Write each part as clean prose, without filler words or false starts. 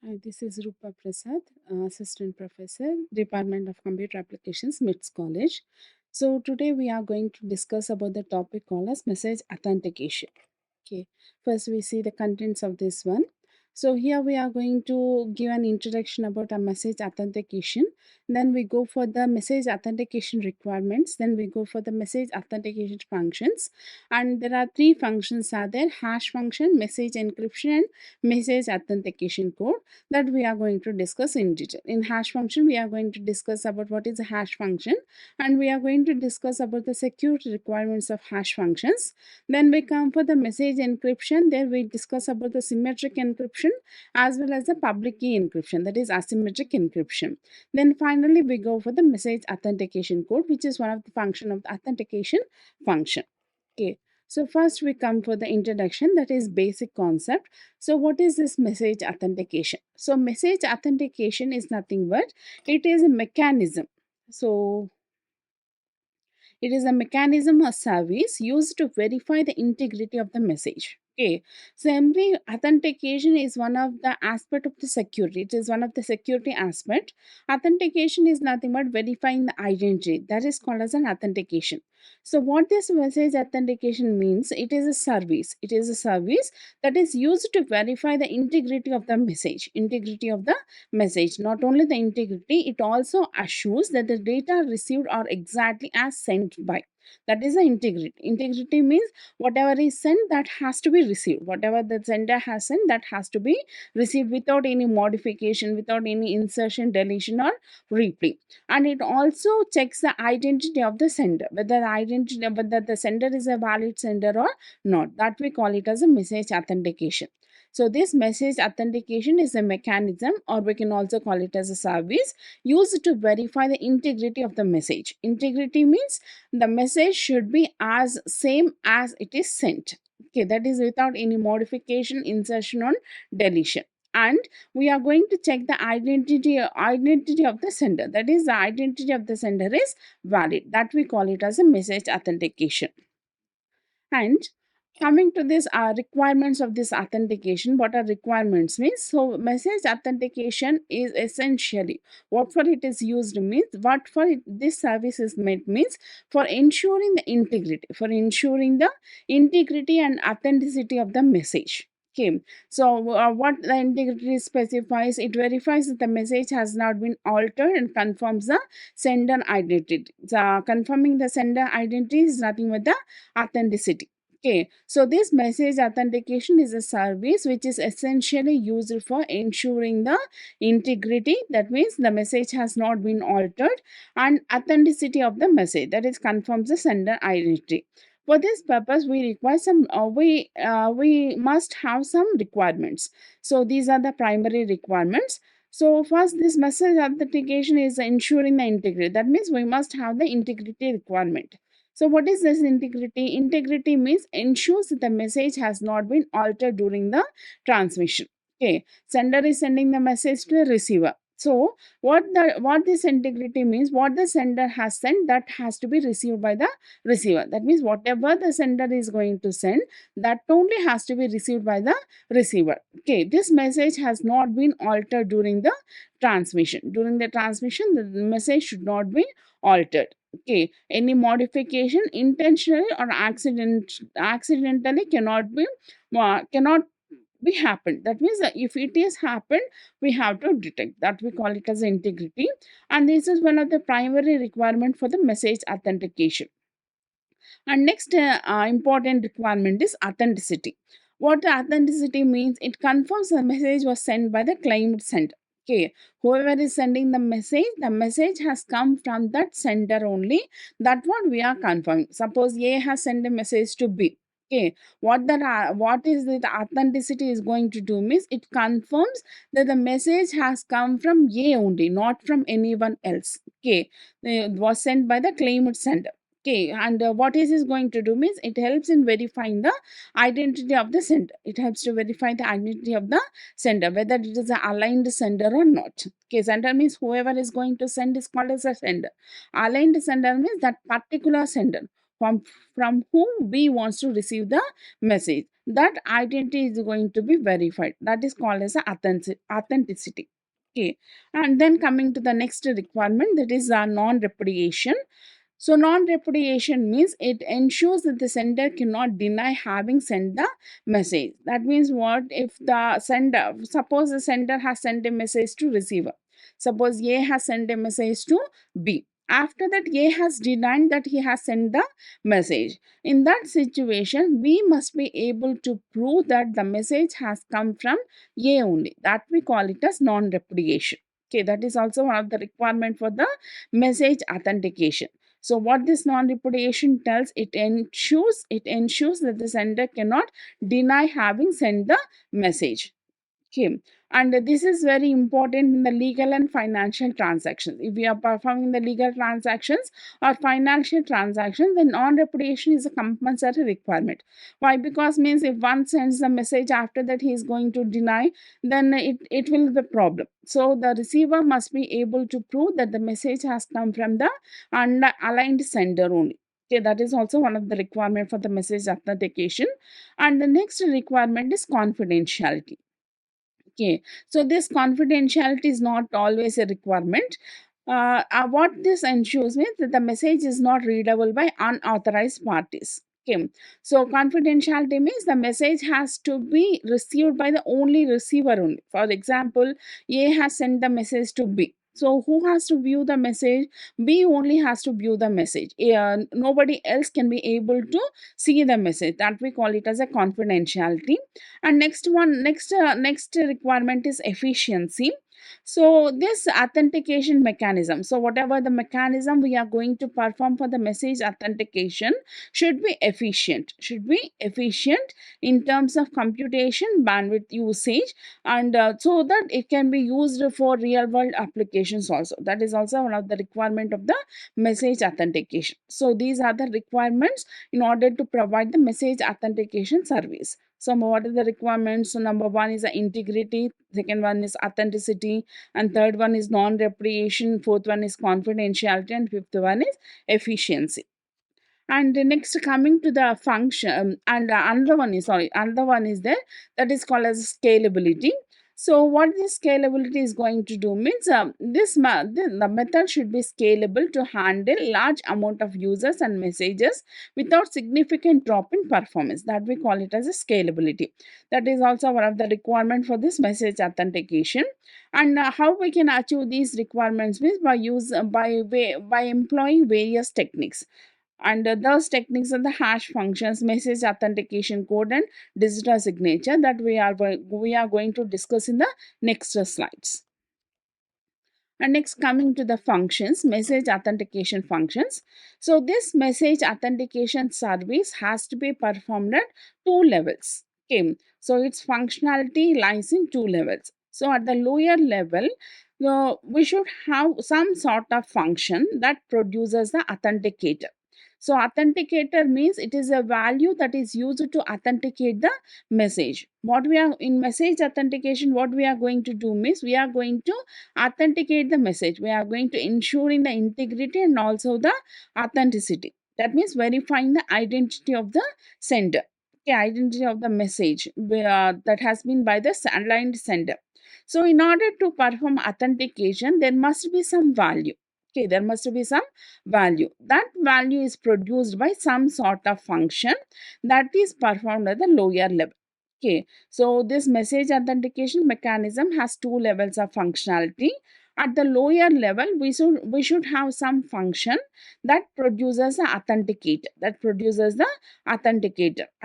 This is Roopa Prasad, Assistant Professor, Department of Computer Applications, MITS College. So today we are going to discuss about the topic called as message authentication. Okay, first we see the contents of this one. So here we are going to give an introduction about a message authentication. Then we go for the message authentication requirements. Then we go for the message authentication functions. And there are three functions are there: hash function, message encryption, and message authentication code that we are going to discuss in detail. In hash function, we are going to discuss about what is a hash function, and we are going to discuss about the security requirements of hash functions. Then we come for the message encryption. There we discuss about the symmetric encryption as well as the public key encryption, that is asymmetric encryption. Then finally we go for the message authentication code, which is one of the function of the authentication function. Okay. So first we come for the introduction, that is basic concept. So what is this message authentication? So message authentication is nothing but it is a mechanism. So it is a mechanism or service used to verify the integrity of the message. Okay, so every authentication is one of the aspect of the security. It is one of the security aspect. Authentication is nothing but verifying the identity. That is called as an authentication. So what this message authentication means? It is a service. It is a service that is used to verify the integrity of the message. Integrity of the message. Not only the integrity, it also assures that the data received are exactly as sent by. That is the integrity. Integrity means whatever is sent, that has to be received. Whatever the sender has sent, that has to be received without any modification, without any insertion, deletion, or replay. And it also checks the identity of the sender, whether the sender is a valid sender or not. That we call it as a message authentication. So this message authentication is a mechanism, or we can also call it as a service used to verify the integrity of the message. Integrity means the message should be as same as it is sent. Okay, that is without any modification, insertion, or deletion. And we are going to check the identity of the sender. That is, the identity of the sender is valid. That we call it as a message authentication. And coming to this requirements of this authentication, what are requirements means? So message authentication is essentially what for it is used means, what for it, this service is meant means for ensuring the integrity, and authenticity of the message. Okay, so what the integrity specifies, it verifies that the message has not been altered and confirms the sender identity. So confirming the sender identity is nothing but the authenticity. Okay, so this message authentication is a service which is essentially used for ensuring the integrity, that means the message has not been altered, and authenticity of the message, that is confirms the sender identity. For this purpose, we require we must have some requirements. So these are the primary requirements. So first, this message authentication is ensuring the integrity. That means we must have the integrity requirement. So what is this integrity? Integrity means ensures that the message has not been altered during the transmission. Okay, sender is sending the message to the receiver. So what this integrity means, what the sender has sent, that has to be received by the receiver. That means whatever the sender is going to send, that only has to be received by the receiver. Okay, this message has not been altered during the transmission. During the transmission, the message should not be altered. Okay, any modification intentionally or accidentally cannot be happened. That means that if it is happened, we have to detect that. We call it as integrity, and this is one of the primary requirement for the message authentication. And next important requirement is authenticity. What the authenticity means, it confirms the message was sent by the claimed sender. Okay, whoever is sending the message has come from that sender only. That what we are confirming. Suppose A has sent a message to B. Okay, what is the authenticity is going to do means it confirms that the message has come from A only, not from anyone else. Okay, it was sent by the claimed sender. Okay, and what is this going to do means it helps in verifying the identity of the sender. It helps to verify the identity of the sender, whether it is an aligned sender or not. Okay, sender means whoever is going to send is called as a sender. Aligned sender means that particular sender. from whom we wants to receive the message. That identity is going to be verified. That is called as a authenticity. Okay, and then coming to the next requirement, that is non-repudiation. So, non-repudiation means it ensures that the sender cannot deny having sent the message. That means what? If the sender, suppose the sender has sent a message to receiver. Suppose A has sent a message to B. After that, A has denied that he has sent the message. In that situation, we must be able to prove that the message has come from A only. That we call it as non-repudiation. Okay, that is also one of the requirement for the message authentication. So what this non-repudiation tells, it ensures that the sender cannot deny having sent the message. Okay. And this is very important in the legal and financial transactions. If we are performing the legal transactions or financial transactions, then non-repudiation is a compulsory requirement. Why? Because means if one sends the message after that he is going to deny, then it will be a problem. So the receiver must be able to prove that the message has come from the aligned sender only. Okay, that is also one of the requirement for the message authentication. And the next requirement is confidentiality. Okay, so this confidentiality is not always a requirement. What this ensures means that the message is not readable by unauthorized parties. Okay, so confidentiality means the message has to be received by the only receiver only. For example, A has sent the message to B. So who has to view the message? B only has to view the message. Nobody else can be able to see the message. That we call it as a confidentiality. And next requirement is efficiency. So this authentication mechanism, so whatever the mechanism we are going to perform for the message authentication should be efficient in terms of computation bandwidth usage, and so that it can be used for real world applications also. That is also one of the requirement of the message authentication. So these are the requirements in order to provide the message authentication service. So what are the requirements? So number one is the integrity, second one is authenticity, and third one is non-repudiation, fourth one is confidentiality, and fifth one is efficiency. And the next coming to the function, and another one is there, that is called as scalability. So what this scalability is going to do means the method should be scalable to handle large amount of users and messages without significant drop in performance. That we call it as a scalability. That is also one of the requirement for this message authentication. And how we can achieve these requirements means by employing various techniques. And those techniques are the hash functions, message authentication code, and digital signature that we are going to discuss in the next slides. And next coming to the functions, message authentication functions. So this message authentication service has to be performed at two levels. Okay, so its functionality lies in two levels. So at the lower level, we should have some sort of function that produces the authenticator. So authenticator means it is a value that is used to authenticate the message. What we are in message authentication, what we are going to do means we are going to authenticate the message. We are going to ensuring the integrity and also the authenticity. That means verifying the identity of the sender. Okay, identity of the message that has been by the aligned sender. So in order to perform authentication, there must be some value. Okay, there must be some value. That value is produced by some sort of function that is performed at the lower level. Okay, so this message authentication mechanism has two levels of functionality. At the lower level, we should have some function that produces the authenticator.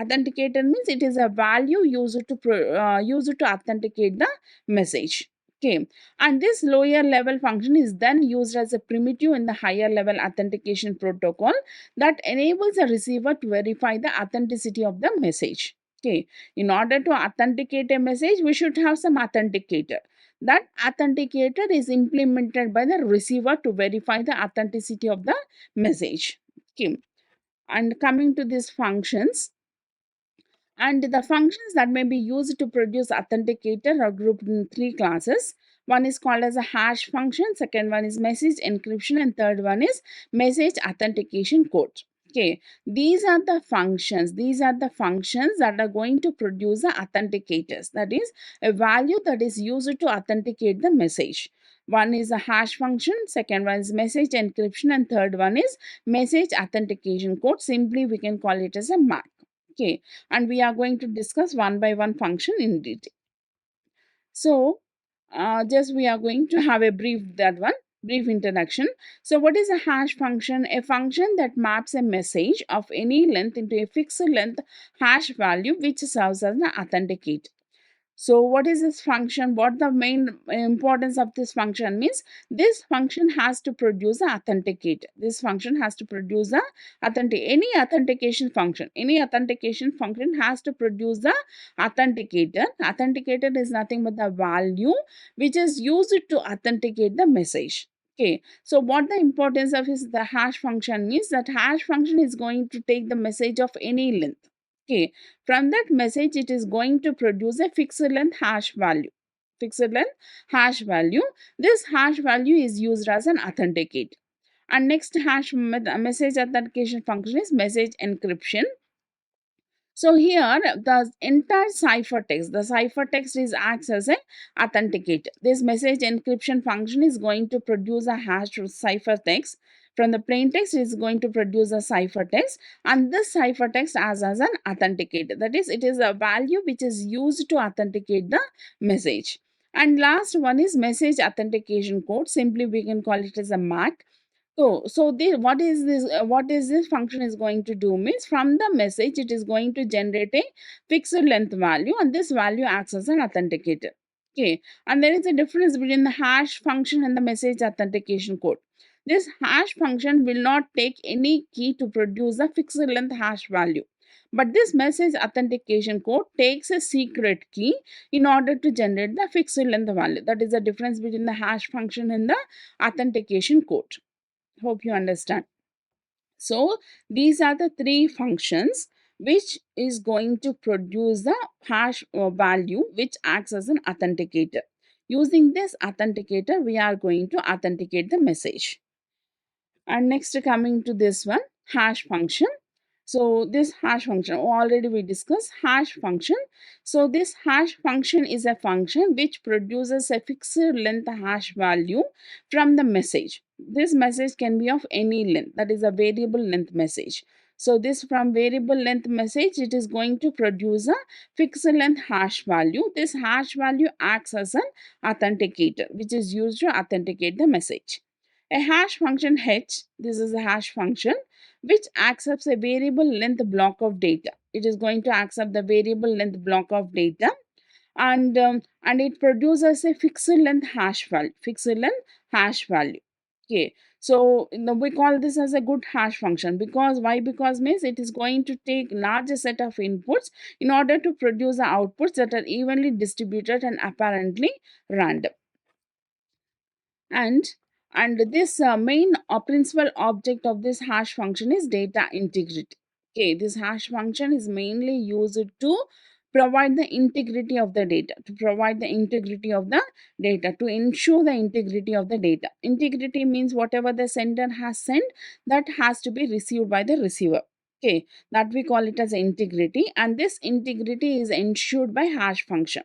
Authenticator means it is a value used to authenticate the message. Okay, and this lower level function is then used as a primitive in the higher level authentication protocol that enables the receiver to verify the authenticity of the message. Okay, in order to authenticate a message, we should have some authenticator. That authenticator is implemented by the receiver to verify the authenticity of the message. Okay, and coming to these functions, and the functions that may be used to produce authenticator are grouped in three classes. One is called as a hash function, second one is message encryption, and third one is message authentication code. Okay, these are the functions that are going to produce the authenticators, that is a value that is used to authenticate the message. One is a hash function, second one is message encryption, and third one is message authentication code. Simply we can call it as a MAC. Okay, and we are going to discuss one by one function in detail. So, just we are going to have a brief introduction. So, what is a hash function? A function that maps a message of any length into a fixed length hash value which serves as an authenticator. So what is this function? What the main importance of this function means? This function has to produce a authenticate. This function has to produce a any authentication function. Any authentication function has to produce the authenticator. Authenticator is nothing but the value which is used to authenticate the message. Okay, so what the importance of is the hash function means that hash function is going to take the message of any length. Okay, from that message, it is going to produce a fixed length hash value. Fixed length hash value. This hash value is used as an authenticate. And next message authentication function is message encryption. So here the entire ciphertext is acts as a authenticator. This message encryption function is going to produce a hashed ciphertext. From the plain text, it is going to produce a ciphertext, and this ciphertext acts as an authenticator. That is, it is a value which is used to authenticate the message. And last one is message authentication code. Simply we can call it as a MAC. What is this? What is this function is going to do means from the message it is going to generate a fixed length value, and this value acts as an authenticator. Okay, and there is a difference between the hash function and the message authentication code. This hash function will not take any key to produce a fixed length hash value, but this message authentication code takes a secret key in order to generate the fixed length value. That is the difference between the hash function and the authentication code. Hope you understand. So these are the three functions which is going to produce the hash value which acts as an authenticator. Using this authenticator, we are going to authenticate the message. And next, coming to this one, hash function. So this hash function, already we discussed hash function. So this hash function is a function which produces a fixed length hash value from the message. This message can be of any length, that is a variable length message. So this from variable length message, it is going to produce a fixed length hash value. This hash value acts as an authenticator which is used to authenticate the message. A hash function h, this is a hash function which accepts a variable length block of data. It is going to accept the variable length block of data, and it produces a fixed length hash value. Fixed length hash value. Okay, so we call this as a good hash function because why? Because means it is going to take larger set of inputs in order to produce the outputs that are evenly distributed and apparently random. And this main principal object of this hash function is data integrity. Okay, this hash function is mainly used to provide the integrity of the data, to ensure the integrity of the data. Integrity means whatever the sender has sent, that has to be received by the receiver. Okay, that we call it as integrity, and this integrity is ensured by hash function.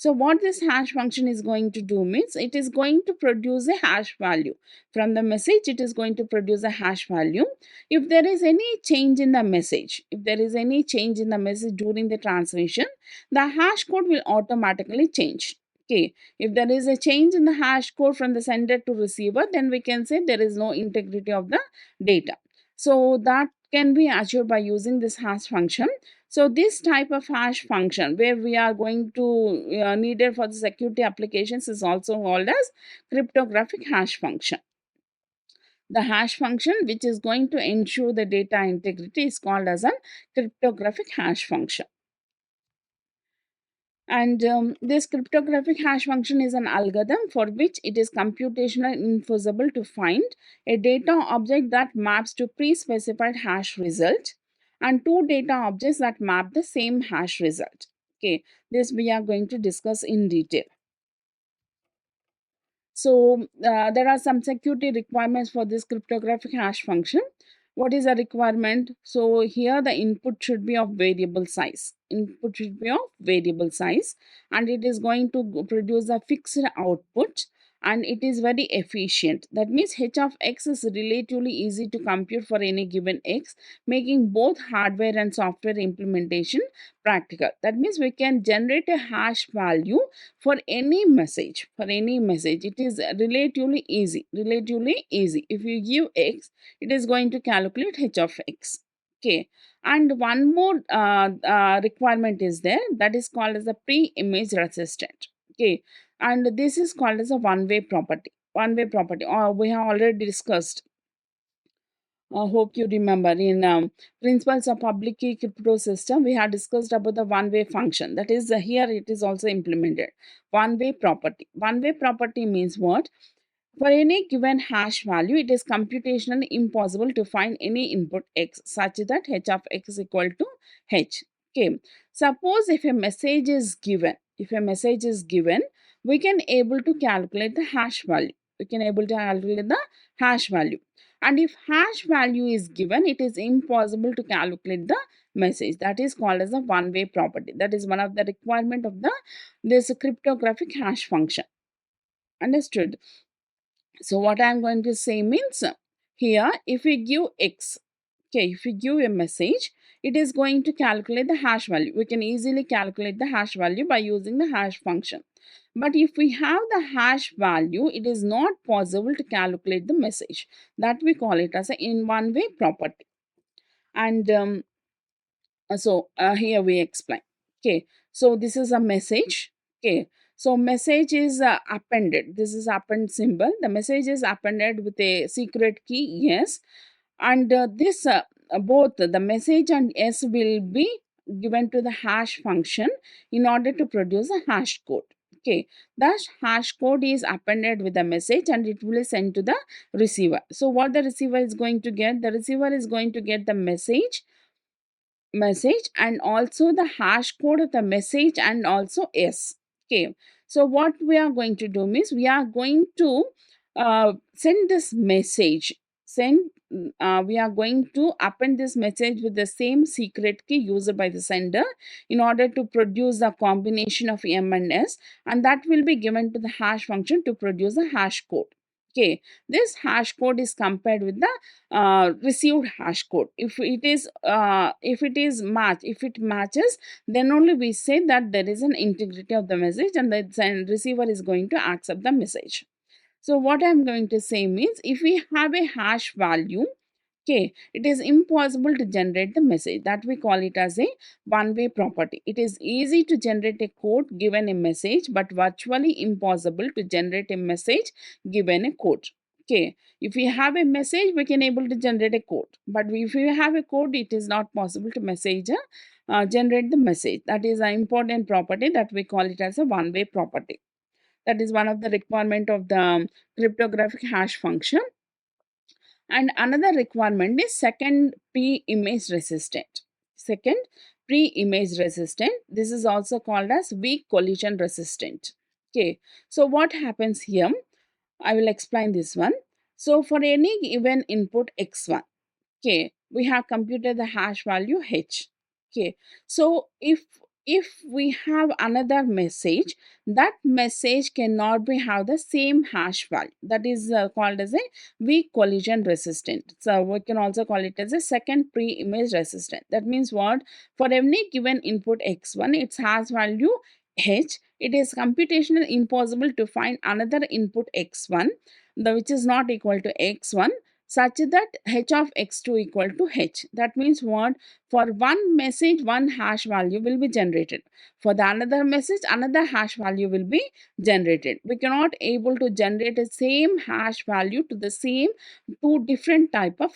So what this hash function is going to do means it is going to produce a hash value. From the message, it is going to produce a hash value. If there is any change in the message, during the transmission, the hash code will automatically change. Okay, if there is a change in the hash code from the sender to receiver, then we can say there is no integrity of the data. So that can be achieved by using this hash function. So this type of hash function where we are going to needed for the security applications is also called as cryptographic hash function. The hash function which is going to ensure the data integrity is called as a cryptographic hash function. And this cryptographic hash function is an algorithm for which it is computationally infeasible to find a data object that maps to pre-specified hash result and two data objects that map the same hash result. Okay, this we are going to discuss in detail. So there are some security requirements for this cryptographic hash function. What is the requirement? So here the input should be of variable size. Input should be of variable size, and it is going to produce a fixed output, and it is very efficient. That means h of x is relatively easy to compute for any given x, making both hardware and software implementation practical. That means we can generate a hash value for any message. For any message, it is relatively easy. Relatively easy. If you give x, it is going to calculate h of x. Okay, and one more requirement is there, that is called as a pre-image resistant. Okay, and this is called as a one-way property. One-way property, we have already discussed. Hope you remember in principles of public key crypto system, we have discussed about the one-way function. That is, here it is also implemented. One-way property. One-way property means what? For any given hash value, it is computationally impossible to find any input x such that h of x is equal to h. Okay. Suppose if a message is given, we can able to calculate the hash value. We can able to calculate the hash value. And if hash value is given, it is impossible to calculate the message. That is called as a one-way property. That is one of the requirement of the this cryptographic hash function. Understood? So what I'm going to say means, here if we give x, okay, if we give a message, it is going to calculate the hash value. We can easily calculate the hash value by using the hash function. But if we have the hash value, it is not possible to calculate the message. That we call it as a in one way property. And here we explain. Okay, so this is a message. Okay, so message is appended. This is append symbol. The message is appended with a secret key, yes, and this both the message and s will be given to the hash function in order to produce a hash code. Okay, that hash code is appended with the message and it will send to the receiver. So what the receiver is going to get? The receiver is going to get the message and also the hash code of the message and also s. Okay, so what we are going to do means, we are going to send this message we are going to append this message with the same secret key used by the sender in order to produce the combination of m and s, and that will be given to the hash function to produce a hash code. Okay, this hash code is compared with the received hash code. If it matches, then only we say that there is an integrity of the message and the receiver is going to accept the message. So what I'm going to say means, if we have a hash value, okay, it is impossible to generate the message. That we call it as a one-way property. It is easy to generate a code given a message, but virtually impossible to generate a message given a code. Okay, if we have a message, we can able to generate a code, but if we have a code, it is not possible to generate the message. That is an important property that we call it as a one-way property. That is one of the requirement of the cryptographic hash function. And another requirement is second pre-image resistant. Second pre-image resistant. This is also called as weak collision resistant. Okay. So what happens here? I will explain this one. So for any given input x1, okay, we have computed the hash value h. Okay, so if we have another message, that message cannot be have the same hash value. That is called as a weak collision resistant. So we can also call it as a second pre-image resistant. That means what? For any given input x1, its hash value h, it is computationally impossible to find another input x1 which is not equal to x1 such that h of x2 equal to h. That means what? For one message, one hash value will be generated. For the another message, another hash value will be generated. We cannot able to generate the same hash value to the same two different type of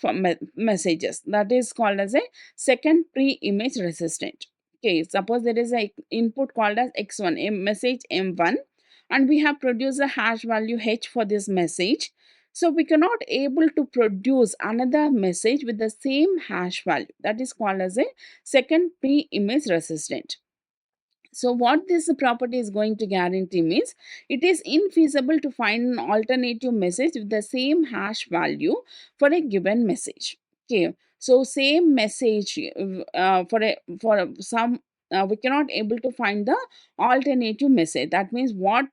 messages. That is called as a second pre-image resistant. Okay, suppose there is a input called as x1, a message m1, and we have produced a hash value h for this message. So we cannot able to produce another message with the same hash value. That is called as a second pre-image resistant. So what this property is going to guarantee means, it is infeasible to find an alternative message with the same hash value for a given message. Okay, so same message for some we cannot able to find the alternative message. That means what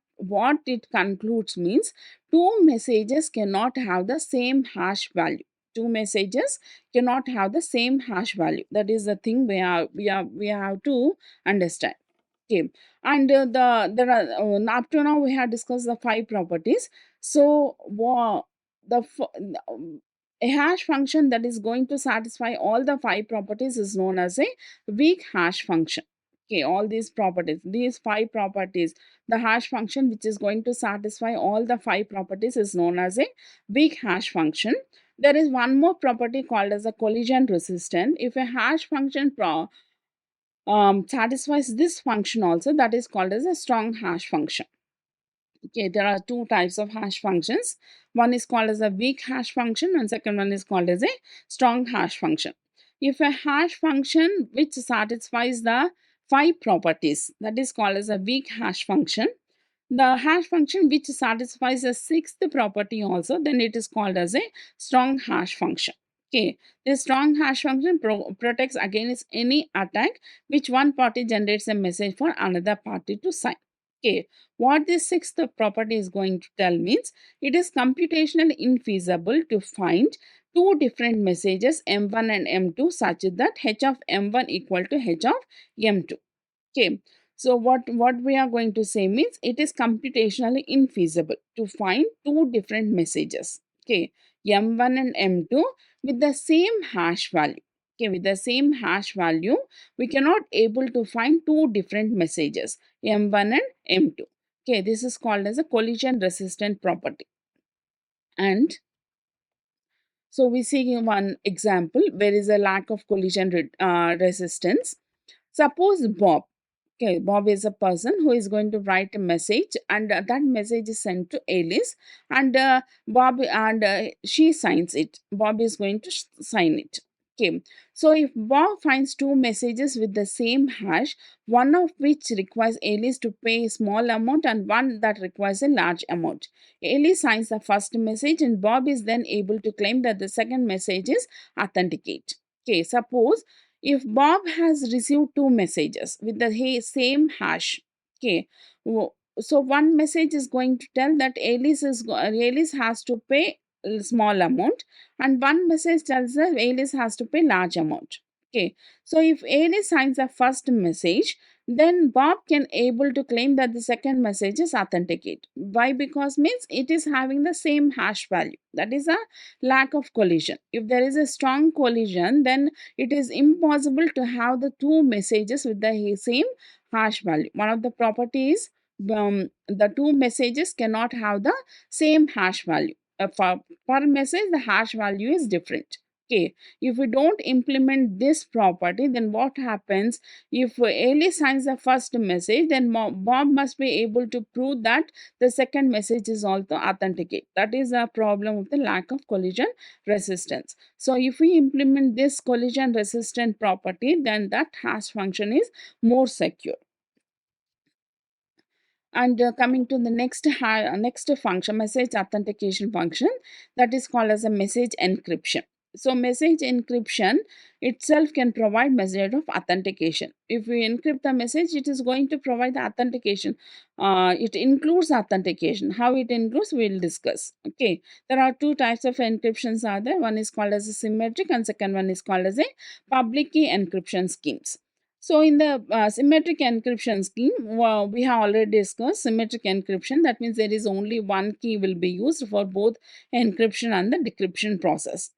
it concludes means two messages cannot have the same hash value. Two messages cannot have the same hash value. That is the thing we have to understand. Okay, and there are up to now we have discussed the five properties. So the a hash function that is going to satisfy all the five properties is known as a weak hash function. Okay, all these properties, these five properties, the hash function which is going to satisfy all the five properties is known as a weak hash function. There is one more property called as a collision resistant. If a hash function satisfies this function also, that is called as a strong hash function. Okay, there are two types of hash functions. One is called as a weak hash function and second one is called as a strong hash function. If a hash function which satisfies the five properties, that is called as a weak hash function. The hash function which satisfies the sixth property also, then it is called as a strong hash function. Okay, this strong hash function protects against any attack which one party generates a message for another party to sign. Okay, what this sixth property is going to tell means it is computationally infeasible to find two different messages M1 and M2 such that H of M1 equal to H of M2. Okay, so what we are going to say means it is computationally infeasible to find two different messages. Okay, M1 and M2 with the same hash value. Okay, with the same hash value, we cannot able to find two different messages M1 and M2. Okay, this is called as a collision resistant property. And so we see one example where is a lack of collision resistance. Suppose Bob. Okay, Bob is a person who is going to write a message, and that message is sent to Alice, and she signs it. Bob is going to sign it. Okay, so if Bob finds two messages with the same hash, one of which requires Alice to pay a small amount and one that requires a large amount, Alice signs the first message, and Bob is then able to claim that the second message is authenticate. Okay, suppose if Bob has received two messages with the same hash, okay, so one message is going to tell that Alice has to pay a small amount, and one message tells that Alice has to pay large amount. Okay, so if Alice signs the first message, then Bob can able to claim that the second message is authenticate. Why? Because means it is having the same hash value. That is a lack of collision. If there is a strong collision, then it is impossible to have the two messages with the same hash value. One of the properties, the two messages cannot have the same hash value. For per message, the hash value is different. Okay, if we don't implement this property, then what happens? If Alice signs the first message, then Bob must be able to prove that the second message is also authenticate. That is a problem of the lack of collision resistance. So if we implement this collision resistant property, then that hash function is more secure. And coming to the next function, message authentication function, that is called as a message encryption. So message encryption itself can provide method of authentication. If we encrypt the message, it is going to provide the authentication. It includes authentication. How it includes, we will discuss. Okay, there are two types of encryptions are there. One is called as a symmetric and second one is called as a public key encryption schemes. So in the symmetric encryption scheme, we have already discussed symmetric encryption. That means there is only one key will be used for both encryption and the decryption process.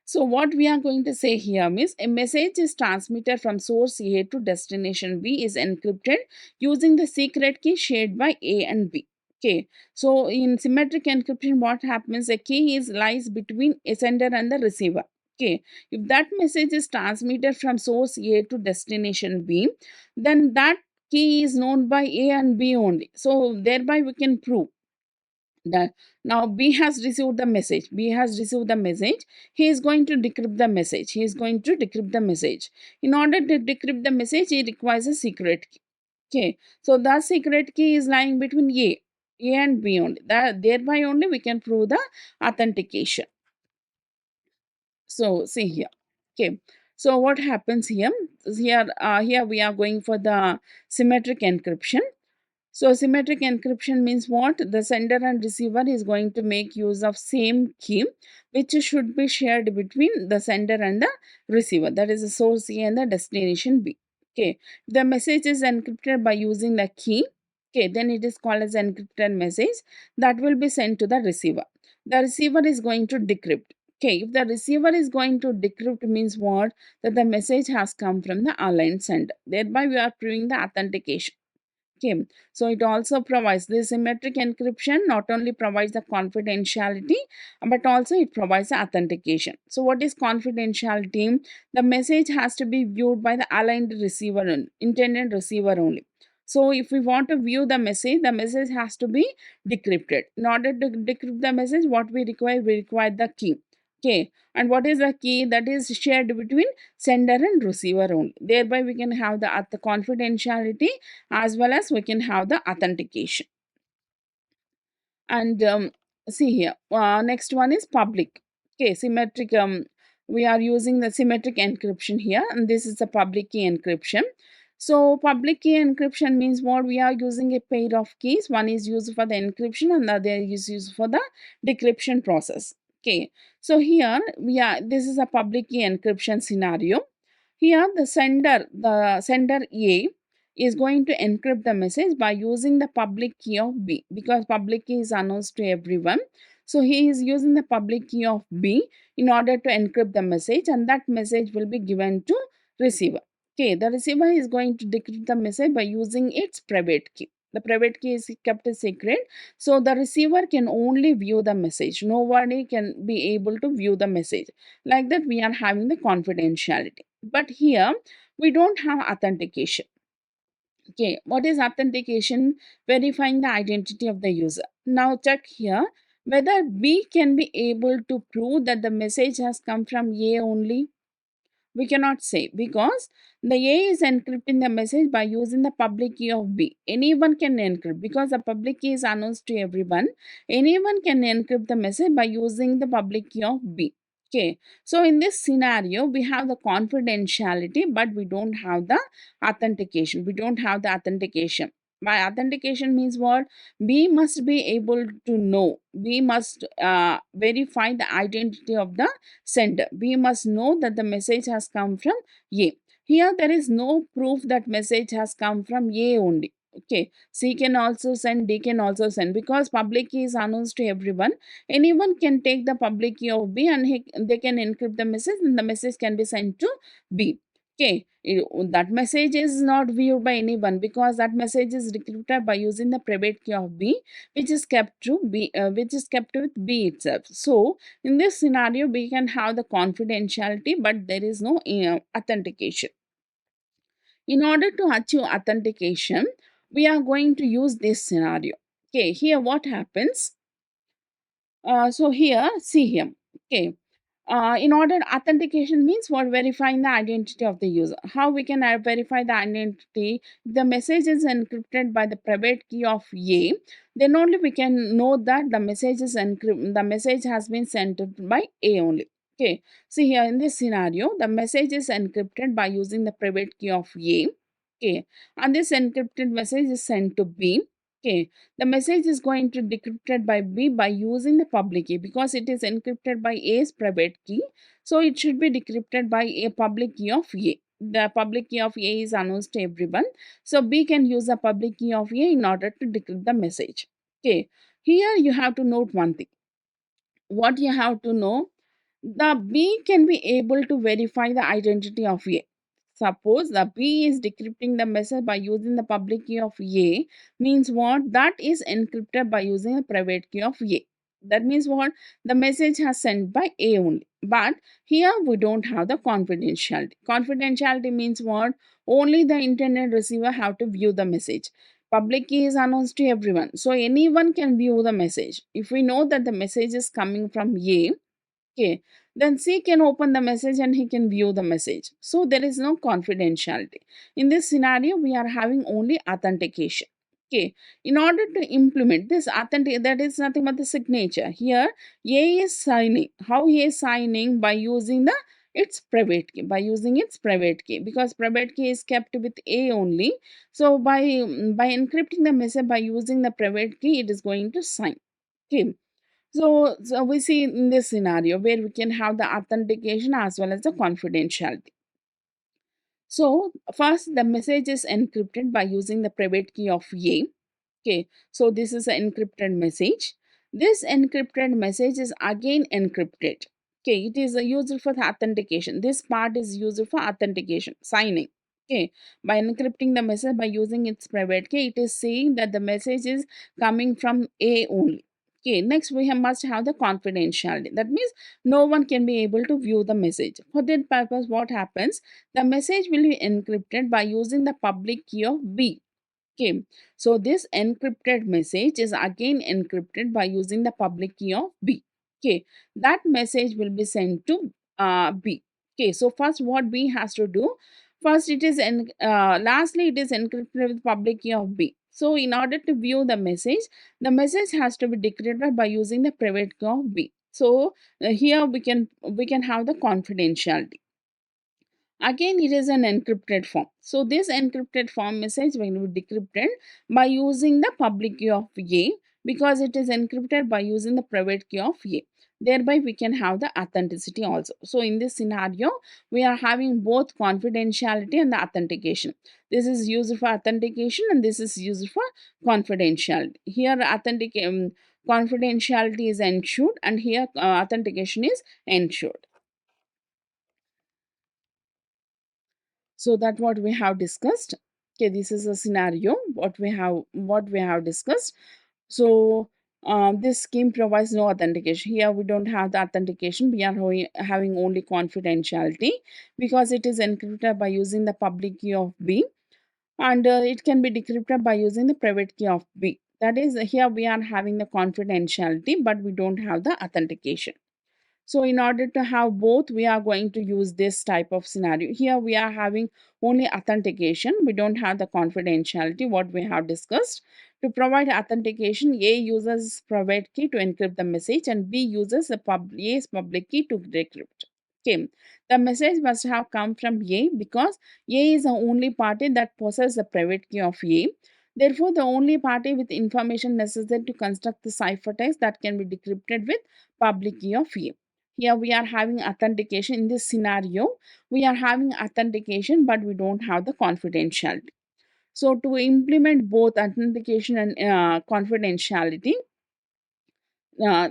So what we are going to say here means a message is transmitted from source A to destination B is encrypted using the secret key shared by A and B. Okay, so in symmetric encryption, what happens? A key is lies between a sender and the receiver. Okay, if that message is transmitted from source A to destination B, then that key is known by A and B only. So thereby we can prove that now B has received the message. B has received the message. He is going to decrypt the message. He is going to decrypt the message. In order to decrypt the message, he requires a secret key. Okay, so the secret key is lying between A and B only. That thereby only we can prove the authentication. So see here. Okay. So what happens here? Here we are going for the symmetric encryption. So symmetric encryption means what? The sender and receiver is going to make use of same key, which should be shared between the sender and the receiver. That is the source A and the destination B. Okay. The message is encrypted by using the key. Okay. Then it is called as encrypted message that will be sent to the receiver. The receiver is going to decrypt. Okay. If the receiver is going to decrypt means what? That the message has come from the aligned sender. Thereby we are proving the authentication. Okay, so it also provides the symmetric encryption, not only provides the confidentiality, but also it provides the authentication. So what is confidentiality? The message has to be viewed by the aligned receiver intended receiver only. So if we want to view the message has to be decrypted. In order to decrypt the message, what we require the key. Okay, and what is the key? That is shared between sender and receiver only. Thereby we can have the confidentiality as well as we can have the authentication. And see here, next one is public. Okay, symmetric. We are using the symmetric encryption here, and this is the public key encryption. So public key encryption means what? We are using a pair of keys. One is used for the encryption and the other is used for the decryption process. Okay, so here we are. This is a public key encryption scenario. Here the sender A is going to encrypt the message by using the public key of B, because public key is announced to everyone. So he is using the public key of B in order to encrypt the message, and that message will be given to receiver. Okay, the receiver is going to decrypt the message by using its private key. The private key is kept a secret, so the receiver can only view the message. Nobody can be able to view the message. Like that, we are having the confidentiality. But here, we don't have authentication. Okay, what is authentication? Verifying the identity of the user. Now check here whether B can be able to prove that the message has come from A only. We cannot say, because the A is encrypting the message by using the public key of B. Anyone can encrypt because the public key is announced to everyone. Anyone can encrypt the message by using the public key of B. Okay, so in this scenario, we have the confidentiality, but we don't have the authentication. We don't have the authentication. By authentication means what? B must be able to know. B must verify the identity of the sender. We must know that the message has come from A. Here there is no proof that message has come from A only. Okay, C can also send, D can also send, because public key is announced to everyone. Anyone can take the public key of B and they can encrypt the message, and the message can be sent to B. Okay, that message is not viewed by anyone because that message is decrypted by using the private key of B, which is kept to B, which is kept with B itself. So in this scenario, we can have the confidentiality, but there is no authentication. In order to achieve authentication, we are going to use this scenario. Okay, here what happens? So here, see here. Okay, in order authentication means what? Verifying the identity of the user. How we can verify the identity? If the message is encrypted by the private key of A, then only we can know that the message is the message has been sent by A only. Okay, see here in this scenario, the message is encrypted by using the private key of A. Okay, and this encrypted message is sent to B. Okay, the message is going to decrypted by B by using the public key, because it is encrypted by A's private key. So it should be decrypted by a public key of A. The public key of A is announced to everyone. So B can use the public key of A in order to decrypt the message. Okay, here you have to note one thing. What you have to know, the B can be able to verify the identity of A. Suppose the B is decrypting the message by using the public key of A, means what? That is encrypted by using the private key of A. That means what? The message has sent by A only. But here we don't have the confidentiality. Confidentiality means what? Only the intended receiver have to view the message. Public key is announced to everyone. So anyone can view the message. If we know that the message is coming from A, okay, then C can open the message and he can view the message. So there is no confidentiality. In this scenario, we are having only authentication. Okay, in order to implement this authentic, that is nothing but the signature. Here, A is signing. How he is signing? By using the its private key. By using its private key, because private key is kept with A only. So by encrypting the message by using the private key, it is going to sign. Okay. So we see in this scenario where we can have the authentication as well as the confidentiality. So first the message is encrypted by using the private key of A. Okay, so this is an encrypted message. This encrypted message is again encrypted. Okay, it is used for the authentication. This part is used for authentication, signing. Okay, by encrypting the message by using its private key, it is saying that the message is coming from A only. Okay, next we must have the confidentiality. That means no one can be able to view the message. For that purpose, what happens? The message will be encrypted by using the public key of B. Okay, so this encrypted message is again encrypted by using the public key of B. Okay, that message will be sent to B. Okay, so first what B has to do? First, lastly it is encrypted with public key of B. So in order to view the message has to be decrypted by using the private key of B. So here we can have the confidentiality. Again, it is an encrypted form. So this encrypted form message will be decrypted by using the public key of A, because it is encrypted by using the private key of A. Thereby, we can have the authenticity also. So in this scenario, we are having both confidentiality and the authentication. This is used for authentication and this is used for confidentiality. Here, confidentiality is ensured and here authentication is ensured. So that what we have discussed. Okay, this is a scenario what we have discussed. So this scheme provides no authentication. Here we don't have the authentication. We are having only confidentiality, because it is encrypted by using the public key of B, and it can be decrypted by using the private key of B. That is, here we are having the confidentiality, but we don't have the authentication. So in order to have both, we are going to use this type of scenario. Here we are having only authentication. We don't have the confidentiality, what we have discussed. To provide authentication, A uses private key to encrypt the message and B uses A's public key to decrypt. Okay. The message must have come from A, because A is the only party that possesses the private key of A. Therefore, the only party with information necessary to construct the ciphertext that can be decrypted with public key of A. Here we are having authentication. In this scenario, we are having authentication, but we don't have the confidentiality. So to implement both authentication and confidentiality,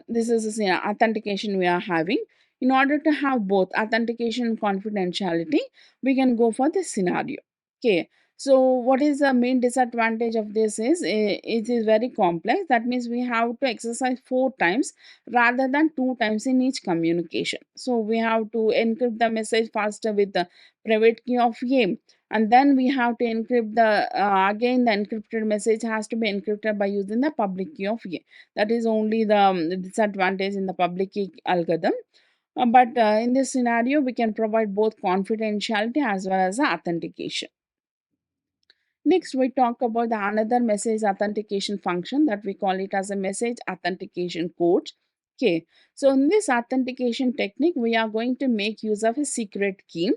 this is authentication we are having. In order to have both authentication and confidentiality, we can go for this scenario. Okay, so what is the main disadvantage of this is it is very complex. That means we have to exercise 4 times rather than 2 times in each communication. So we have to encrypt the message faster with the private key of A, and then we have to encrypt the again the encrypted message has to be encrypted by using the public key of A. That is only the disadvantage in the public key algorithm. But in this scenario, we can provide both confidentiality as well as the authentication. Next, we talk about the another message authentication function that we call it as a message authentication code. Okay, so in this authentication technique, we are going to make use of a secret key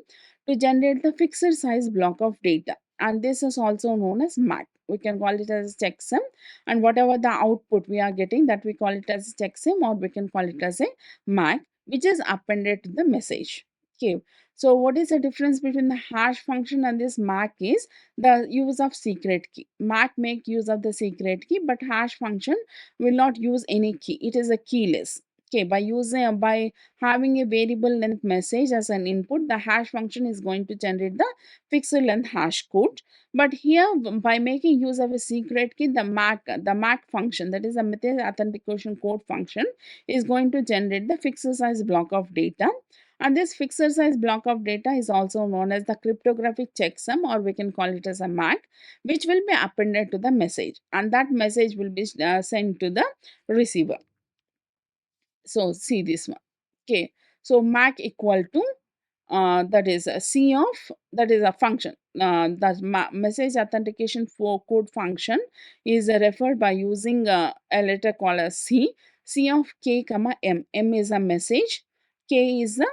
to generate the fixed size block of data, and this is also known as MAC. We can call it as checksum, and whatever the output we are getting, that we call it as checksum, or we can call it as a MAC, which is appended to the message. Okay, so what is the difference between the hash function and this MAC is the use of secret key. MAC make use of the secret key, but hash function will not use any key. It is a keyless. Okay, by having a variable length message as an input, the hash function is going to generate the fixed length hash code. But here, by making use of a secret key, the MAC function, that is a method authentication code function, is going to generate the fixed size block of data, and this fixed size block of data is also known as the cryptographic checksum, or we can call it as a MAC, which will be appended to the message, and that message will be sent to the receiver. So see this one. Okay, so MAC equal to that is a C of, that is a function. The message authentication for code function is referred by using a letter called as C. C of k comma m. M is a message, k is a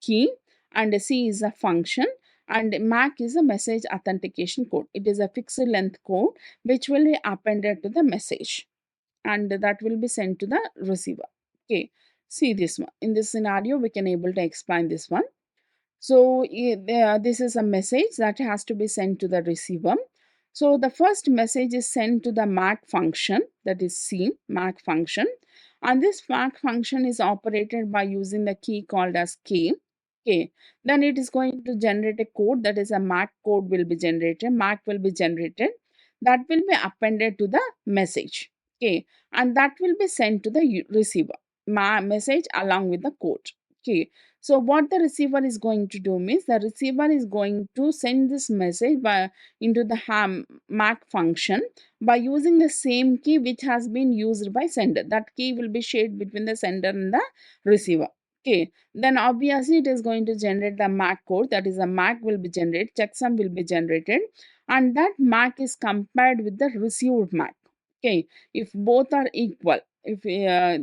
key, and C is a function, and MAC is a message authentication code. It is a fixed length code which will be appended to the message, and that will be sent to the receiver. Okay, see this one. In this scenario, we can able to explain this one. So this is a message that has to be sent to the receiver. So the first message is sent to the MAC function, that is C, MAC function. And this MAC function is operated by using the key called as K. Okay. Then it is going to generate a code, that is a MAC code will be generated, MAC will be generated. That will be appended to the message. Okay. And that will be sent to the receiver, message along with the code. Okay. So what the receiver is going to do means the receiver is going to send this message by into the MAC function by using the same key which has been used by sender. That key will be shared between the sender and the receiver. Okay. Then obviously it is going to generate the MAC code, that is a MAC will be generated, checksum will be generated, and that MAC is compared with the received MAC. Okay. If both are equal, if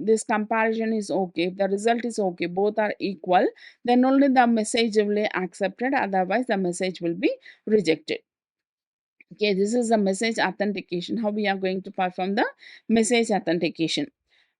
this comparison is okay, if the result is okay, both are equal, then only the message will be accepted, otherwise the message will be rejected. Okay, this is the message authentication, how we are going to perform the message authentication.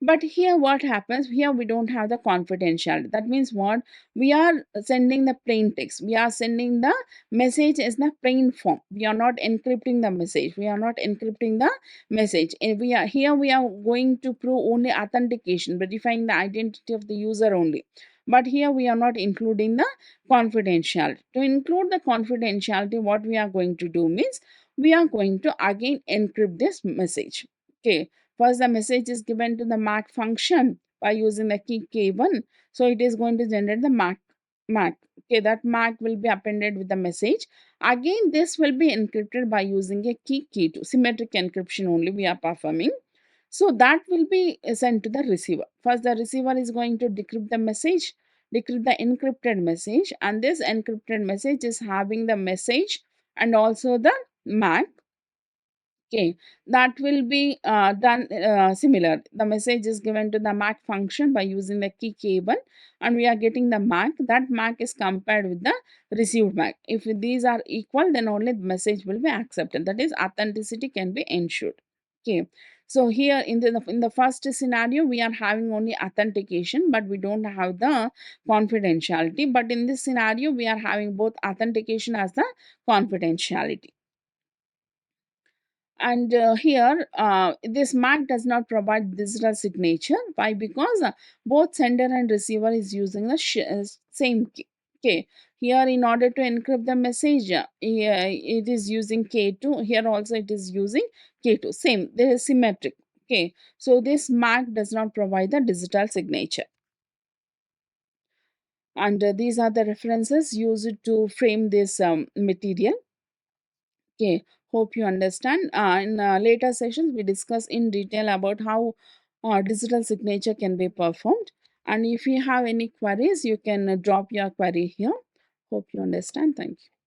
But here what happens, here we don't have the confidentiality. That means what, we are sending the plain text, we are sending the message as the plain form, we are not encrypting the message, we are not encrypting the message, and we are here, we are going to prove only authentication, verifying the identity of the user only. But here we are not including the confidentiality. To include the confidentiality, what we are going to do means we are going to again encrypt this message. Okay, first the message is given to the MAC function by using the key K1. So it is going to generate the MAC. Okay, that MAC will be appended with the message. Again, this will be encrypted by using a key K2. Symmetric encryption only we are performing. So that will be sent to the receiver. First, the receiver is going to decrypt the message, decrypt the encrypted message, and this encrypted message is having the message and also the MAC. Okay, that will be done similar. The message is given to the MAC function by using the key K1, and we are getting the MAC. That MAC is compared with the received MAC. If these are equal, then only the message will be accepted. That is, authenticity can be ensured. Okay. So here in the first scenario, we are having only authentication, but we don't have the confidentiality. But in this scenario, we are having both authentication as the confidentiality. And here this MAC does not provide digital signature. Why? Because both sender and receiver is using the same key. Okay, here in order to encrypt the message, it is using K2. Here also it is using K2. Same, they are symmetric. Okay, so this MAC does not provide the digital signature. And these are the references used to frame this material. Okay, hope you understand. In later sessions, we discuss in detail about how digital signature can be performed. And if you have any queries, you can drop your query here. Hope you understand. Thank you.